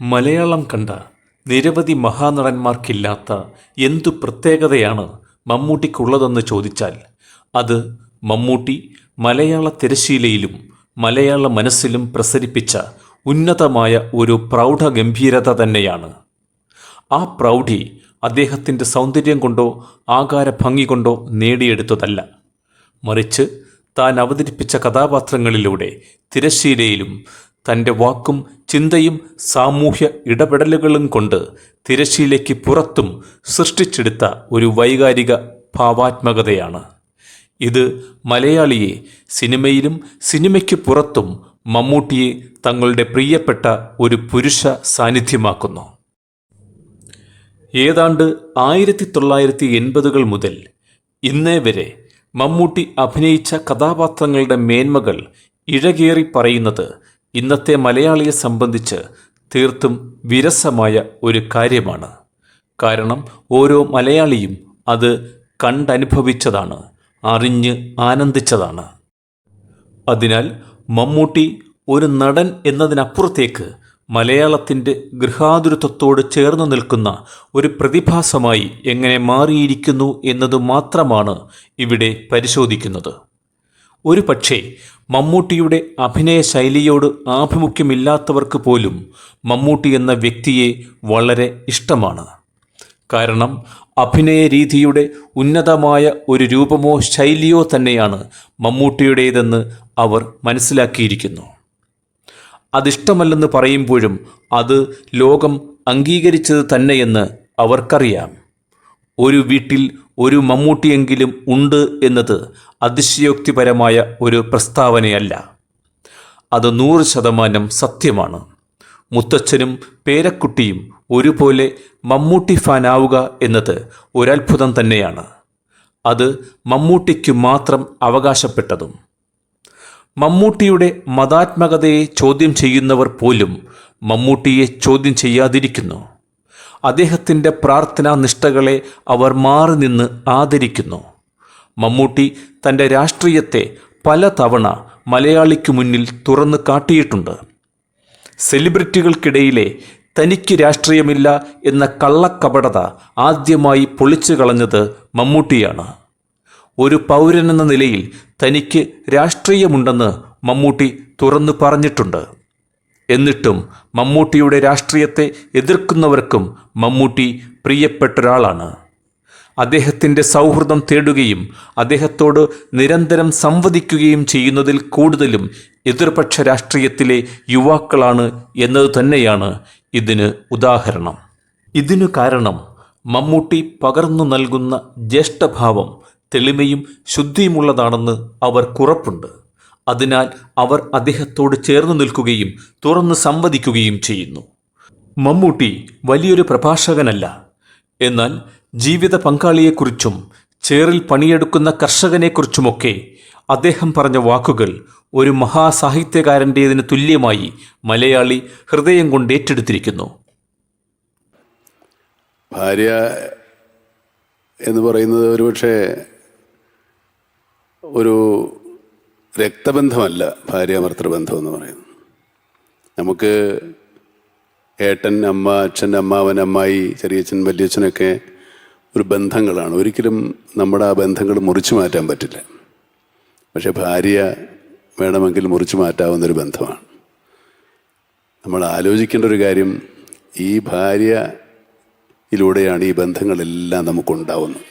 മലയാളം കണ്ട നിരവധി മഹാനടന്മാർക്കില്ലാത്ത എന്തു പ്രത്യേകതയാണ് മമ്മൂട്ടിക്കുള്ളതെന്ന് ചോദിച്ചാൽ അത് മമ്മൂട്ടി മലയാള തിരശ്ശീലയിലും മലയാള മനസ്സിലും പ്രസരിപ്പിച്ച ഉന്നതമായ ഒരു പ്രൗഢഗംഭീരത തന്നെയാണ്. ആ പ്രൗഢി അദ്ദേഹത്തിൻ്റെ സൗന്ദര്യം കൊണ്ടോ ആകാരഭംഗി കൊണ്ടോ നേടിയെടുത്തതല്ല, മറിച്ച് താൻ അവതരിപ്പിച്ച കഥാപാത്രങ്ങളിലൂടെ തിരശ്ശീലയിലും തൻ്റെ വാക്കും ചിന്തയും സാമൂഹ്യ ഇടപെടലുകളും കൊണ്ട് തിരശ്ശീലയ്ക്ക് പുറത്തും സൃഷ്ടിച്ചെടുത്ത ഒരു വൈകാരിക ഭാവാത്മകതയാണ്. ഇത് മലയാളിയെ സിനിമയിലും സിനിമയ്ക്ക് പുറത്തും മമ്മൂട്ടിയെ തങ്ങളുടെ പ്രിയപ്പെട്ട ഒരു പുരുഷ സാന്നിധ്യമാക്കുന്നു. ഏതാണ്ട് 1980-കൾ മുതൽ ഇന്നേ വരെ മമ്മൂട്ടി അഭിനയിച്ച കഥാപാത്രങ്ങളുടെ മേന്മകൾ ഇഴകേറി പറയുന്നത് ഇന്നത്തെ മലയാളിയെ സംബന്ധിച്ച് തീർത്തും വിരസമായ ഒരു കാര്യമാണ്. കാരണം ഓരോ മലയാളിയും അത് കണ്ടനുഭവിച്ചതാണ്, അറിഞ്ഞ് ആനന്ദിച്ചതാണ്. അതിനാൽ മമ്മൂട്ടി ഒരു നടൻ എന്നതിനപ്പുറത്തേക്ക് മലയാളത്തിൻ്റെ ഗൃഹാതുരത്വത്തോട് ചേർന്ന് നിൽക്കുന്ന ഒരു പ്രതിഭാസമായി എങ്ങനെ മാറിയിരിക്കുന്നു എന്നതു മാത്രമാണ് ഇവിടെ പരിശോധിക്കുന്നത്. ഒരു പക്ഷേ മമ്മൂട്ടിയുടെ അഭിനയ ശൈലിയോട് ആഭിമുഖ്യമില്ലാത്തവർക്ക് പോലും മമ്മൂട്ടി എന്ന വ്യക്തിയെ വളരെ ഇഷ്ടമാണ്. കാരണം അഭിനയ രീതിയുടെ ഉന്നതമായ ഒരു രൂപമോ ശൈലിയോ തന്നെയാണ് മമ്മൂട്ടിയുടേതെന്ന് അവർ മനസ്സിലാക്കിയിരിക്കുന്നു. അതിഷ്ടമല്ലെന്ന് പറയുമ്പോഴും അത് ലോകം അംഗീകരിച്ചത് തന്നെയെന്ന് അവർക്കറിയാം. ഒരു വീട്ടിൽ ഒരു മമ്മൂട്ടിയെങ്കിലും ഉണ്ട് എന്നത് അതിശയോക്തിപരമായ ഒരു പ്രസ്താവനയല്ല, അത് 100% സത്യമാണ്. മുത്തച്ഛനും പേരക്കുട്ടിയും ഒരുപോലെ മമ്മൂട്ടി ഫാനാവുക എന്നത് ഒരത്ഭുതം തന്നെയാണ്. അത് മമ്മൂട്ടിക്ക് മാത്രം അവകാശപ്പെട്ടതും. മമ്മൂട്ടിയുടെ മതാത്മകതയെ ചോദ്യം ചെയ്യുന്നവർ പോലും മമ്മൂട്ടിയെ ചോദ്യം ചെയ്യാതിരിക്കുന്നു. അദ്ദേഹത്തിൻ്റെ പ്രാർത്ഥനാ നിഷ്ഠകളെ അവർ മാറി നിന്ന് ആദരിക്കുന്നു. മമ്മൂട്ടി തൻ്റെ രാഷ്ട്രീയത്തെ പലതവണ മലയാളിക്ക് മുന്നിൽ തുറന്നു കാട്ടിയിട്ടുണ്ട്. സെലിബ്രിറ്റികൾക്കിടയിലെ തനിക്ക് രാഷ്ട്രീയമില്ല എന്ന കള്ളക്കപടത ആദ്യമായി പൊളിച്ചു കളഞ്ഞത് മമ്മൂട്ടിയാണ്. ഒരു പൗരനെന്ന നിലയിൽ തനിക്ക് രാഷ്ട്രീയമുണ്ടെന്ന് മമ്മൂട്ടി തുറന്നു പറഞ്ഞിട്ടുണ്ട്. എന്നിട്ടും മമ്മൂട്ടിയുടെ രാഷ്ട്രീയത്തെ എതിർക്കുന്നവർക്കും മമ്മൂട്ടി പ്രിയപ്പെട്ടൊരാളാണ്. അദ്ദേഹത്തിൻ്റെ സൗഹൃദം തേടുകയും അദ്ദേഹത്തോട് നിരന്തരം സംവദിക്കുകയും ചെയ്യുന്നതിൽ കൂടുതലും എതിർപക്ഷ രാഷ്ട്രീയത്തിലെ യുവാക്കളാണ് എന്നത് തന്നെയാണ് ഇതിന് ഉദാഹരണം. ഇതിനു കാരണം മമ്മൂട്ടി പകർന്നു നൽകുന്ന ജ്യേഷ്ഠഭാവം തെളിമയും ശുദ്ധിയുമുള്ളതാണെന്ന് അവർക്കുറപ്പുണ്ട്. അതിനാൽ അവർ അദ്ദേഹത്തോട് ചേർന്ന് നിൽക്കുകയും തുറന്ന് സംവദിക്കുകയും ചെയ്യുന്നു. മമ്മൂട്ടി വലിയൊരു പ്രഭാഷകനല്ല, എന്നാൽ ജീവിത പങ്കാളിയെക്കുറിച്ചും ചേറിൽ പണിയെടുക്കുന്ന കർഷകനെക്കുറിച്ചുമൊക്കെ അദ്ദേഹം പറഞ്ഞ വാക്കുകൾ ഒരു മഹാസാഹിത്യകാരൻ്റേതിന് തുല്യമായി മലയാളി ഹൃദയം കൊണ്ട് ഏറ്റെടുത്തിരിക്കുന്നു. ഭാര്യ എന്ന് പറയുന്നത് ഒരുപക്ഷെ ഒരു രക്തബന്ധമല്ല. ഭാര്യ ഭർത്തൃബന്ധം എന്ന് പറയുന്നത് നമുക്ക് ഏട്ടൻ, അമ്മ, അച്ഛൻ, അമ്മാവൻ, അമ്മായി, ചെറിയച്ഛൻ, വലിയച്ഛനൊക്കെ ഒരു ബന്ധങ്ങളാണ്. ഒരിക്കലും നമ്മുടെ ആ ബന്ധങ്ങൾ മുറിച്ചു മാറ്റാൻ പറ്റില്ല. പക്ഷെ ഭാര്യ വേണമെങ്കിൽ മുറിച്ചു മാറ്റാവുന്നൊരു ബന്ധമാണ്. നമ്മൾ ആലോചിക്കേണ്ട ഒരു കാര്യം, ഈ ഭാര്യയിലൂടെയാണ് ഈ ബന്ധങ്ങളെല്ലാം നമുക്കുണ്ടാവുന്നത്.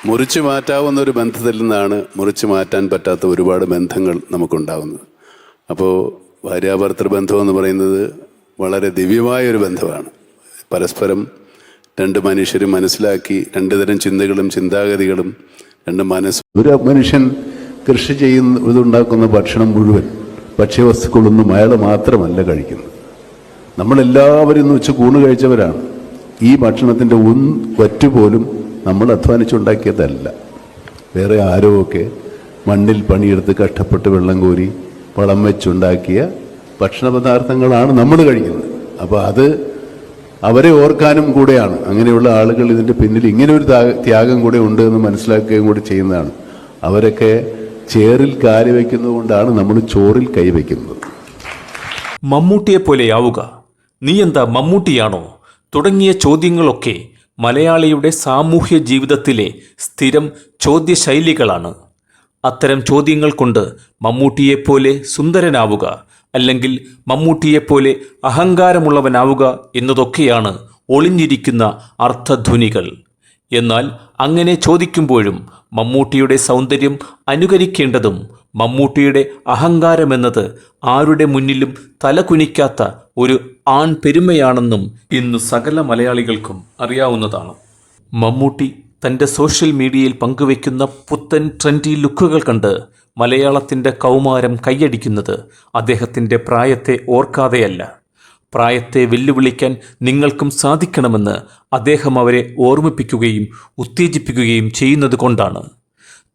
മുറിച്ചു മാറ്റാവുന്ന ഒരു ബന്ധത്തിൽ നിന്നാണ് മുറിച്ചു മാറ്റാൻ പറ്റാത്ത ഒരുപാട് ബന്ധങ്ങൾ നമുക്കുണ്ടാവുന്നത്. അപ്പോൾ ഭാര്യാഭർത്തൃ ബന്ധം എന്ന് പറയുന്നത് വളരെ ദിവ്യമായൊരു ബന്ധമാണ്. പരസ്പരം രണ്ട് മനുഷ്യരും മനസ്സിലാക്കി, രണ്ട് തരം ചിന്തകളും ചിന്താഗതികളും രണ്ട് മനസ്സും. ഒരു മനുഷ്യൻ കൃഷി ഇതുണ്ടാക്കുന്ന ഭക്ഷണം മുഴുവൻ ഭക്ഷ്യവസ്തുക്കളൊന്നും അയാൾ മാത്രമല്ല കഴിക്കുന്നത്. നമ്മളെല്ലാവരും ഇന്ന് ഉച്ച കൂണ് കഴിച്ചവരാണ്. ഈ ഭക്ഷണത്തിൻ്റെ വറ്റുപോലും നമ്മൾ അധ്വാനിച്ചുണ്ടാക്കിയതല്ല. വേറെ ആരോ ഒക്കെ മണ്ണിൽ പണിയെടുത്ത് കഷ്ടപ്പെട്ട് വെള്ളം കോരി വളം വെച്ചുണ്ടാക്കിയ ഭക്ഷണ പദാർത്ഥങ്ങളാണ് നമ്മൾ കഴിക്കുന്നത്. അപ്പോൾ അത് അവരെ ഓർക്കാനും കൂടെയാണ്. അങ്ങനെയുള്ള ആളുകൾ ഇതിൻ്റെ പിന്നിൽ ഇങ്ങനെ ഒരു ത്യാഗം കൂടെ ഉണ്ട് എന്ന് മനസ്സിലാക്കുകയും കൂടി ചെയ്യുന്നതാണ്. അവരൊക്കെ ചേറിൽ കാല് വയ്ക്കുന്നത് കൊണ്ടാണ് നമ്മൾ ചോറിൽ കൈവയ്ക്കുന്നത്. മമ്മൂട്ടിയെപ്പോലെയാവുക, നീ എന്താ മമ്മൂട്ടിയാണോ തുടങ്ങിയ ചോദ്യങ്ങളൊക്കെ മലയാളിയുടെ സാമൂഹ്യ ജീവിതത്തിലെ സ്ഥിരം ചോദ്യശൈലികളാണ്. അത്തരം ചോദ്യങ്ങൾ കൊണ്ട് മമ്മൂട്ടിയെപ്പോലെ സുന്ദരനാവുക അല്ലെങ്കിൽ മമ്മൂട്ടിയെപ്പോലെ അഹങ്കാരമുള്ളവനാവുക എന്നതൊക്കെയാണ് ഒളിഞ്ഞിരിക്കുന്ന അർത്ഥധ്വനികൾ. എന്നാൽ അങ്ങനെ ചോദിക്കുമ്പോഴും മമ്മൂട്ടിയുടെ സൗന്ദര്യം അനുകരിക്കേണ്ടതും മമ്മൂട്ടിയുടെ അഹങ്കാരമെന്നത് ആരുടെ മുന്നിലും തലകുനിക്കാത്ത ഒരു ആൺ പെരുമയാണെന്നും ഇന്ന് സകല മലയാളികൾക്കും അറിയാവുന്നതാണ്. മമ്മൂട്ടി തൻ്റെ സോഷ്യൽ മീഡിയയിൽ പങ്കുവയ്ക്കുന്ന പുത്തൻ ട്രെൻഡി ലുക്കുകൾ കണ്ട് മലയാളത്തിൻ്റെ കൗമാരം കൈയടിക്കുന്നത് അദ്ദേഹത്തിൻ്റെ പ്രായത്തെ ഓർക്കാതെയല്ല. പ്രായത്തെ വെല്ലുവിളിക്കാൻ നിങ്ങൾക്കും സാധിക്കണമെന്ന് അദ്ദേഹം അവരെ ഓർമ്മിപ്പിക്കുകയും ഉത്തേജിപ്പിക്കുകയും ചെയ്യുന്നത് കൊണ്ടാണ്.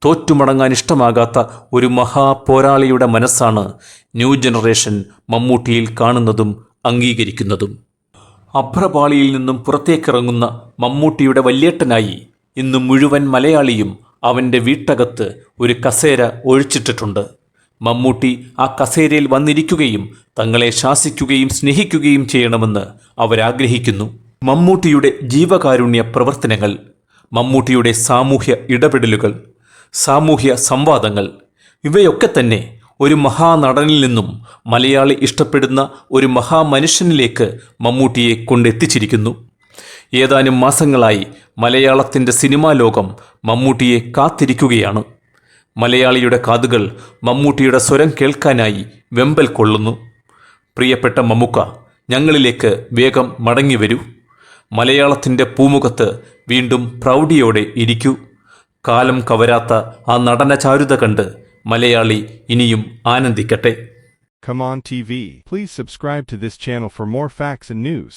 തോറ്റുമടങ്ങാൻ ഇഷ്ടമാകാത്ത ഒരു മഹാപോരാളിയുടെ മനസ്സാണ് ന്യൂ ജനറേഷൻ മമ്മൂട്ടിയിൽ കാണുന്നതും അംഗീകരിക്കുന്നതും. അഭ്രപാളിയിൽ നിന്നും പുറത്തേക്കിറങ്ങുന്ന മമ്മൂട്ടിയുടെ വല്യേട്ടനായി ഇന്ന് മുഴുവൻ മലയാളിയും അവൻ്റെ വീട്ടകത്ത് ഒരു കസേര ഒഴിച്ചിട്ടിട്ടുണ്ട്. മമ്മൂട്ടി ആ കസേരയിൽ വന്നിരിക്കുകയും തങ്ങളെ ശാസിക്കുകയും സ്നേഹിക്കുകയും ചെയ്യണമെന്ന് അവരാഗ്രഹിക്കുന്നു. മമ്മൂട്ടിയുടെ ജീവകാരുണ്യ പ്രവർത്തനങ്ങൾ, മമ്മൂട്ടിയുടെ സാമൂഹ്യ ഇടപെടലുകൾ, സാമൂഹ്യ സംവാദങ്ങൾ ഇവയൊക്കെ തന്നെ ഒരു മഹാനടനിൽ നിന്നും മലയാളി ഇഷ്ടപ്പെടുന്ന ഒരു മഹാമനുഷ്യനിലേക്ക് മമ്മൂട്ടിയെ കൊണ്ടെത്തിച്ചിരിക്കുന്നു. ഏതാനും മാസങ്ങളായി മലയാളത്തിൻ്റെ സിനിമാ ലോകം മമ്മൂട്ടിയെ കാത്തിരിക്കുകയാണ്. മലയാളിയുടെ കാതുകൾ മമ്മൂട്ടിയുടെ സ്വരം കേൾക്കാനായി വെമ്പൽ കൊള്ളുന്നു. പ്രിയപ്പെട്ട മമ്മൂക്ക, ഞങ്ങളിലേക്ക് വേഗം മടങ്ങി വരൂ. മലയാളത്തിൻ്റെ പൂമുഖത്ത് വീണ്ടും പ്രൗഢിയോടെ ഇരിക്കൂ. കാലം കവരാത്ത ആ നടന ചാരുത കണ്ട് മലയാളി ഇനിയും ആനന്ദിക്കട്ടെ. Come on TV. Please subscribe to this channel for more facts and news.